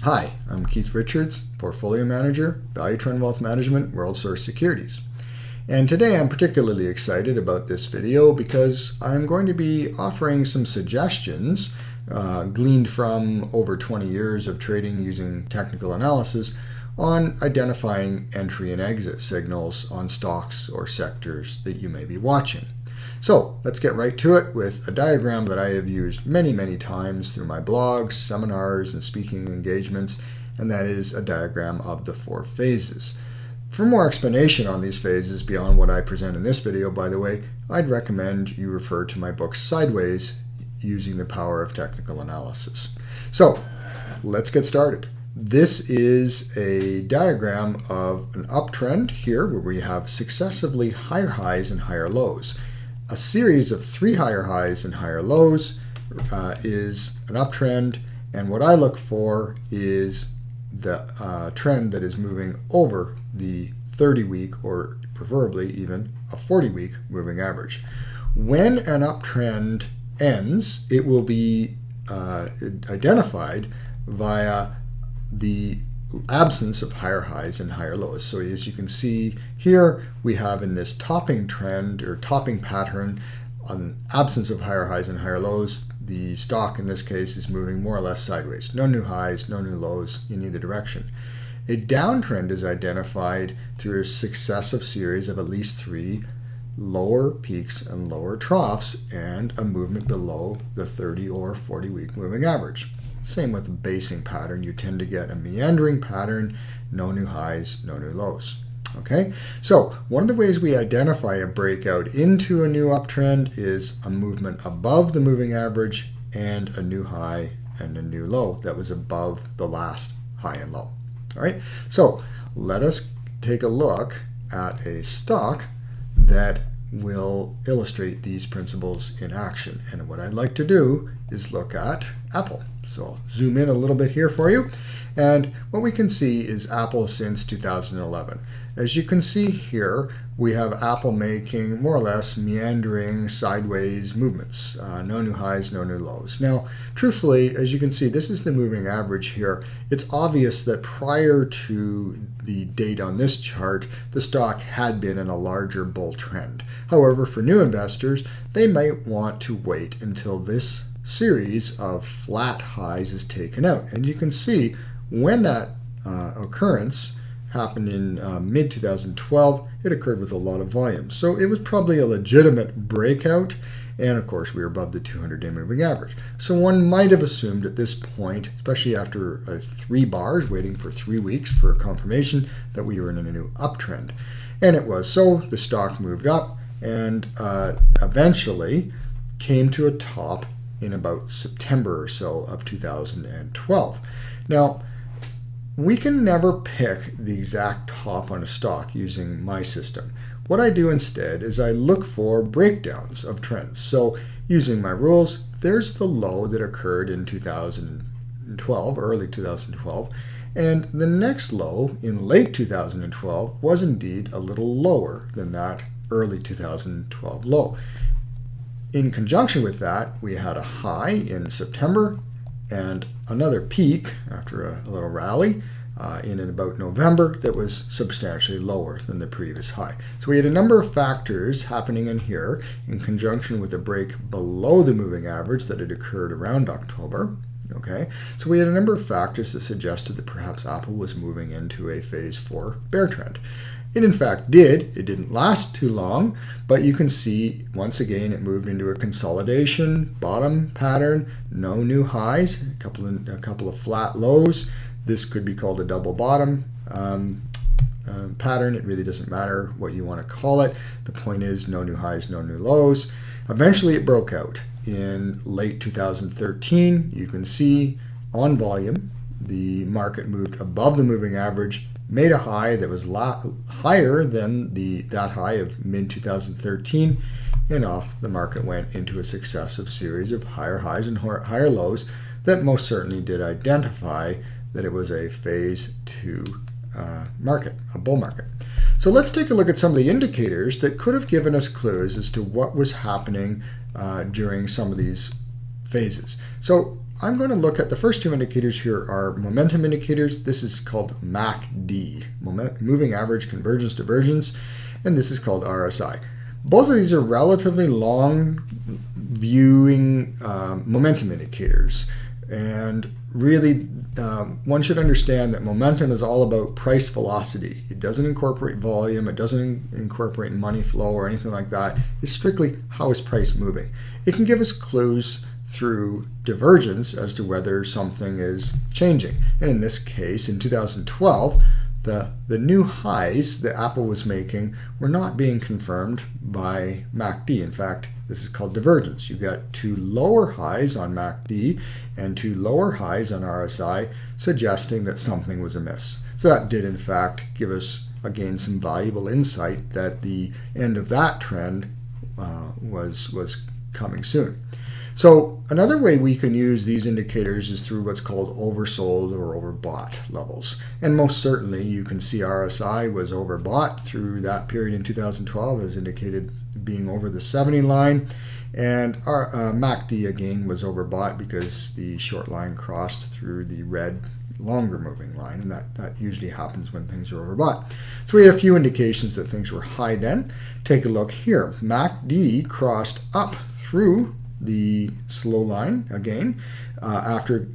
Hi, I'm Keith Richards, Portfolio Manager, ValueTrend Wealth Management, WorldSource Securities. And today I'm particularly excited about this video because I'm going to be offering some suggestions gleaned from over 20 years of trading using technical analysis on identifying entry and exit signals on stocks or sectors that you may be watching. So let's get right to it with a diagram that I have used many times through my blogs, seminars, and speaking engagements, and that is a diagram of the 4 phases. For more explanation on these phases beyond what I present in this video, by the way, I'd recommend you refer to my book Sideways, Using the Power of Technical Analysis. So let's get started. This is a diagram of an uptrend here where we have successively higher highs and higher lows. A series of 3 higher highs and higher lows is an uptrend, and what I look for is the trend that is moving over the 30-week or preferably even a 40-week moving average. When an uptrend ends, it will be identified via the absence of higher highs and higher lows. So as you can see here, we have in this topping trend or topping pattern, an absence of higher highs and higher lows, the stock in this case is moving more or less sideways. No new highs, no new lows in either direction. A downtrend is identified through a successive series of at least 3 lower peaks and lower troughs and a movement below the 30 or 40-week moving average. Same with the basing pattern, you tend to get a meandering pattern, no new highs, no new lows. Okay, so one of the ways we identify a breakout into a new uptrend is a movement above the moving average and a new high and a new low that was above the last high and low. All right, so let us take a look at a stock that will illustrate these principles in action. And what I'd like to do is look at Apple. So I'll zoom in a little bit here for you. And what we can see is Apple since 2011. As you can see here, we have Apple making more or less meandering sideways movements. No new highs, no new lows. Now, truthfully, as you can see, this is the moving average here. It's obvious that prior to the date on this chart, the stock had been in a larger bull trend. However, for new investors, they might want to wait until this series of flat highs is taken out. And you can see when that occurrence happened in mid-2012, it occurred with a lot of volume. So it was probably a legitimate breakout, and of course we were above the 200-day moving average. So one might have assumed at this point, especially after 3 bars, waiting for 3 weeks for a confirmation, that we were in a new uptrend. And it was. So the stock moved up and eventually came to a top in about September or so of 2012. Now, we can never pick the exact top on a stock using my system. What I do instead is I look for breakdowns of trends. So using my rules, there's the low that occurred in 2012, early 2012, and the next low in late 2012 was indeed a little lower than that early 2012 low. In conjunction with that, we had a high in September and another peak after a little rally in about November that was substantially lower than the previous high. So we had a number of factors happening in here in conjunction with a break below the moving average that had occurred around October. Okay, so we had a number of factors that suggested that perhaps Apple was moving into a phase 4 bear trend. It in fact did. It didn't last too long, but you can see once again it moved into a consolidation bottom pattern, no new highs, a couple of flat lows. This could be called a double bottom pattern. It really doesn't matter what you want to call it. The point is no new highs, no new lows. Eventually it broke out in late 2013. You can see on volume the market moved above the moving average, made a high that was higher than that high of mid-2013, and off the market went into a successive series of higher highs and higher lows that most certainly did identify that it was a phase 2 market, a bull market. So let's take a look at some of the indicators that could have given us clues as to what was happening during some of these phases. So I'm going to look at the first two indicators here are momentum indicators. This is called MACD, Moving Average Convergence Divergence, and this is called RSI. Both of these are relatively long viewing momentum indicators. And really, one should understand that momentum is all about price velocity. It doesn't incorporate volume. It doesn't incorporate money flow or anything like that. It's strictly how is price moving. It can give us clues through divergence as to whether something is changing. And in this case, in 2012, the new highs that Apple was making were not being confirmed by MACD. In fact, this is called divergence. You got two lower highs on MACD and two lower highs on RSI, suggesting that something was amiss. So that did, in fact, give us, again, some valuable insight that the end of that trend was coming soon. So another way we can use these indicators is through what's called oversold or overbought levels. And most certainly you can see RSI was overbought through that period in 2012 as indicated being over the 70 line. And our MACD again was overbought because the short line crossed through the red longer moving line, and that usually happens when things are overbought. So we had a few indications that things were high then. Take a look here. MACD crossed up through the slow line again after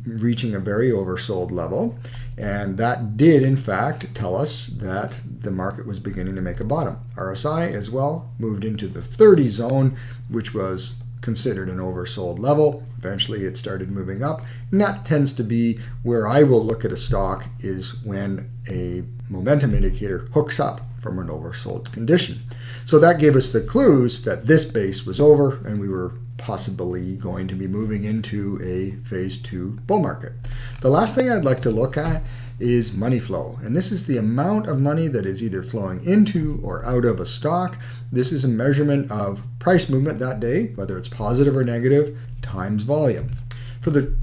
reaching a very oversold level, and that did in fact tell us that the market was beginning to make a bottom. RSI as well moved into the 30 zone, which was considered an oversold level. Eventually it started moving up, and that tends to be where I will look at a stock, is when a momentum indicator hooks up from an oversold condition. So that gave us the clues that this base was over and we were possibly going to be moving into a phase 2 bull market. The last thing I'd like to look at is money flow, and this is the amount of money that is either flowing into or out of a stock. This is a measurement of price movement that day, whether it's positive or negative, times volume. For the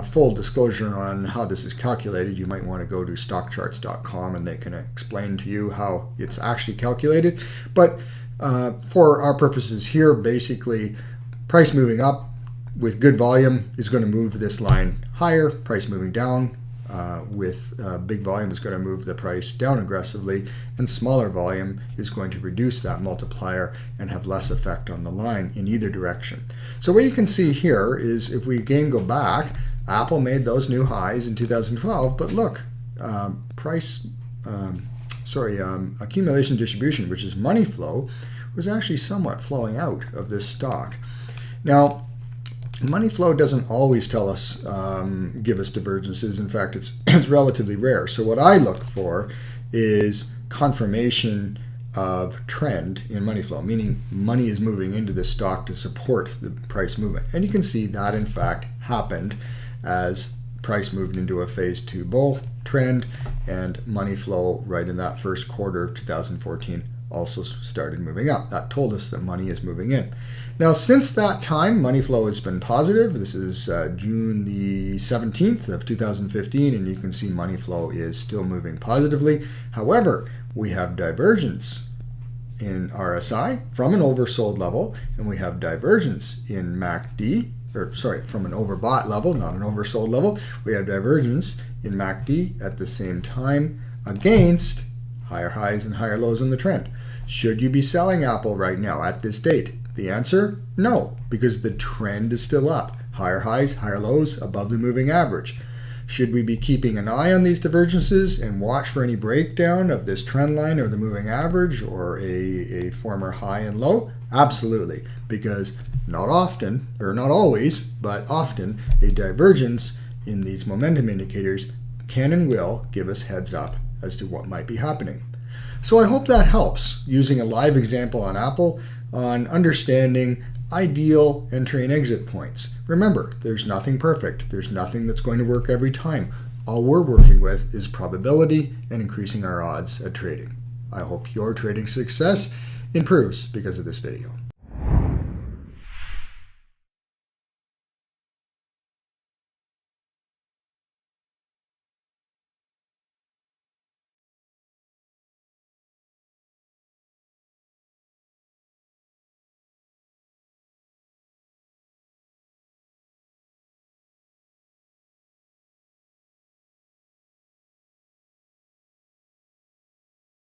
full disclosure on how this is calculated, you might want to go to stockcharts.com and they can explain to you how it's actually calculated. But for our purposes here, basically price moving up with good volume is going to move this line higher. Price moving down with big volume is going to move the price down aggressively, and smaller volume is going to reduce that multiplier and have less effect on the line in either direction. So what you can see here is, if we again go back, Apple made those new highs in 2012, but look, accumulation distribution, which is money flow, was actually somewhat flowing out of this stock. Now, money flow doesn't always tell us, give us divergences. In fact, it's relatively rare. So what I look for is confirmation of trend in money flow, meaning money is moving into this stock to support the price movement. And you can see that, in fact, happened as price moved into a phase 2 bull trend, and money flow right in that first quarter of 2014 also started moving up. That told us that money is moving in. Now, since that time, money flow has been positive. This is June the 17th of 2015, and you can see money flow is still moving positively. However, we have divergence in RSI from an oversold level, and we have divergence in MACD, from an overbought level, not an oversold level. We have divergence in MACD at the same time against higher highs and higher lows in the trend. Should you be selling Apple right now at this date? The answer, no, because the trend is still up. Higher highs, higher lows, above the moving average. Should we be keeping an eye on these divergences and watch for any breakdown of this trend line or the moving average or a former high and low? Absolutely, because not often, or not always, but often, a divergence in these momentum indicators can and will give us heads up as to what might be happening. So I hope that helps, using a live example on Apple, on understanding ideal entry and exit points. Remember, there's nothing perfect. There's nothing that's going to work every time. All we're working with is probability and increasing our odds at trading. I hope your trading success improves because of this video.